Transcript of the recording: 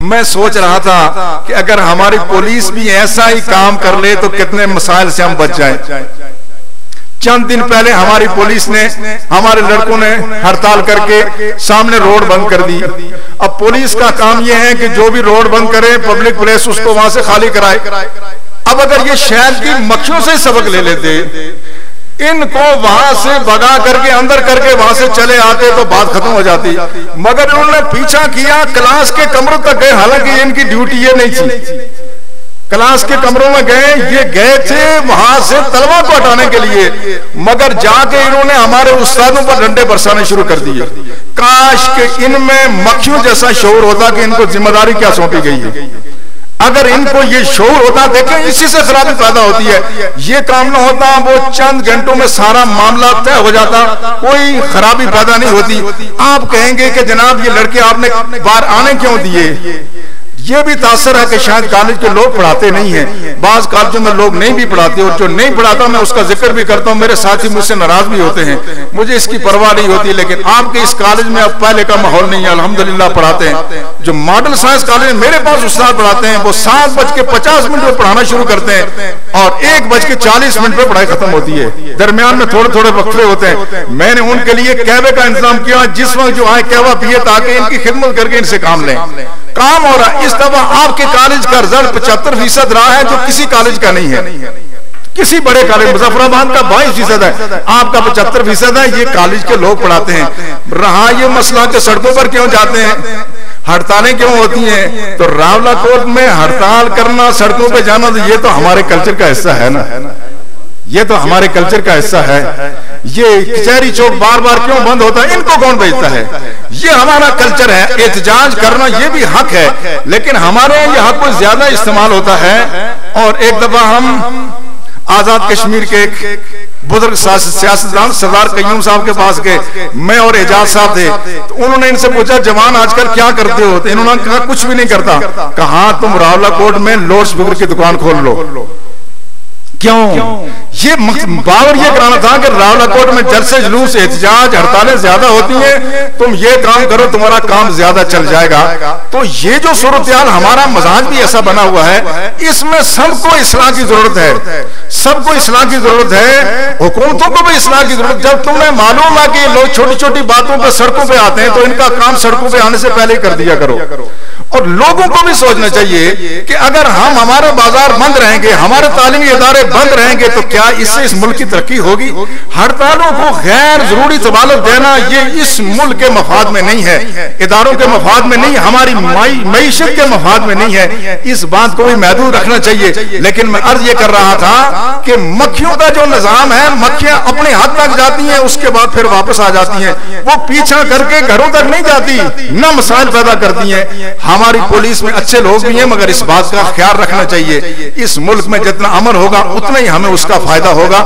میں سوچ رہا تھا کہ اگر ہماری پولیس بھی ایسا ہی کام کر لے تو کتنے مسائل سے ہم بچ جائیں. چند دن پہلے ہماری پولیس نے ہمارے لڑکوں نے ہڑتال کر کے سامنے روڈ بند کر دی. اب پولیس کا کام یہ ہے کہ جو بھی روڈ بند کرے پبلک پلیس اس کو وہاں سے خالی کرائے. اب اگر یہ شہد کی مکھیوں سے سبق لے لیتے, ان کو وہاں سے بگا کر کے اندر کر کے وہاں سے چلے آتے تو بات ختم ہو جاتی, مگر انہوں نے پیچھا کیا, کلاس کے کمروں تک گئے, حالانکہ ان کی ڈیوٹی یہ نہیں تھی. کلاس کے کمروں میں گئے, یہ گئے تھے وہاں سے طلبہ کو ہٹانے کے لیے, مگر جا کے انہوں نے ہمارے استادوں پر ڈنڈے برسانے شروع کر دیے. کاش کہ ان میں مکھیوں جیسا شعور ہوتا کہ ان کو ذمہ داری کیا سونپی گئی ہے. اگر ان کو یہ شعور ہوتا, دیکھیں اسی سے خرابی پیدا ہوتی ہے. یہ کام نہ ہوتا, وہ چند گھنٹوں میں سارا معاملہ طے ہو جاتا, کوئی خرابی پیدا نہیں ہوتی. آپ کہیں گے کہ جناب یہ لڑکے آپ نے باہر آنے کیوں دیے؟ یہ بھی تاثر ہے کہ شاید کالج کے لوگ پڑھاتے نہیں ہیں. بعض کالجوں میں لوگ نہیں بھی پڑھاتے, اور جو نہیں پڑھاتا میں اس کا ذکر بھی کرتا ہوں, میرے ساتھی مجھ سے ناراض بھی ہوتے ہیں, مجھے اس کی پرواہ نہیں ہوتی. لیکن آپ کے اس کالج میں اب پہلے کا ماحول نہیں ہے, الحمدللہ پڑھاتے ہیں. جو ماڈل سائنس کالج میرے پاس استاد پڑھاتے ہیں, وہ 7:50 پہ پڑھانا شروع کرتے ہیں اور 1:40 پہ پڑھائی ختم ہوتی ہے. درمیان میں تھوڑے تھوڑے وقفے ہوتے ہیں. میں نے ان کے لیے قہوے کا انتظام کیا, جس وقت جو آئے قہوہ پیے تاکہ ان کی خدمت کر کے ان سے کام لیں. کام ہو رہا ہے. اس دفعہ آپ کے کالج کا رزلٹ 75% رہا ہے, جو کسی کالج کا نہیں ہے. کسی بڑے کالج, مظفر آباد کا 22% ہے, آپ کا 75% ہے. یہ کالج کے لوگ پڑھاتے ہیں. رہا یہ مسئلہ کہ سڑکوں پر کیوں جاتے ہیں, ہڑتالیں کیوں ہوتی ہیں, تو راولہ کوٹ میں ہڑتال کرنا, سڑکوں پہ جانا, تو یہ تو ہمارے کلچر کا حصہ ہے نا, یہ تو ہمارے کلچر کا حصہ ہے. یہ کچہری چوک بار بار کیوں بند ہوتا ہے, ان کو کون بھیجتا ہے؟ یہ ہمارا کلچر ہے. احتجاج کرنا یہ بھی حق ہے, لیکن ہمارے یہ حق کو زیادہ استعمال ہوتا ہے. اور ایک دفعہ ہم آزاد کشمیر کے ایک بزرگ سیاستدان سردار قیوم صاحب کے پاس گئے, میں اور اعجاز صاحب تھے. تو انہوں نے ان سے پوچھا جوان آج کل کیا کرتے ہو؟ انہوں نے کہا کچھ بھی نہیں کرتا. کہا تم راولہ کوٹ میں لوڈ اسپیکر کی دکان کھول لو. کیوں؟ یہ باور یہ کرانا تھا کہ راولہ کوٹ میں جلسے جلوس احتجاج ہڑتالیں زیادہ ہوتی ہیں, تم یہ کام کرو تمہارا کام زیادہ چل جائے گا. تو یہ جو صورتحال, ہمارا مزاج بھی ایسا بنا ہوا ہے, اس میں سب کو اصلاح کی ضرورت ہے, سب کو اصلاح کی ضرورت ہے. حکومتوں کو بھی اصلاح کی ضرورت. جب تمہیں معلوم ہے کہ یہ لوگ چھوٹی چھوٹی باتوں پہ سڑکوں پہ آتے ہیں, تو ان کا کام سڑکوں پہ آنے سے پہلے کر دیا کرو. اور لوگوں کو بھی سوچنا چاہیے کہ اگر ہمارے بازار بند رہیں گے, ہمارے تعلیمی ادارے بند رہیں گے, تو کیا اس سے اس ملک کی ترقی ہوگی؟ ہڑتالوں کو غیر ضروری ضمانت دینا یہ اس ملک کے مفاد میں نہیں ہے, اداروں کے مفاد میں نہیں, ہماری معیشت کے مفاد میں نہیں ہے. اس بات کو بھی محدود رکھنا چاہیے. لیکن میں عرض یہ کر رہا تھا کہ مکھیوں کا جو نظام ہے, مکھیاں اپنے حد تک جاتی ہیں, اس کے بعد پھر واپس آ جاتی ہیں. وہ پیچھا کر کے گھروں تک نہیں جاتی, نہ مسائل پیدا کرتی ہیں. ہماری پولیس میں اچھے لوگ بھی ہیں, مگر اس بات کا خیال رکھنا چاہیے, اس ملک میں جتنا امن ہوگا اتنا ہی ہمیں اس کا فائدہ ہوگا.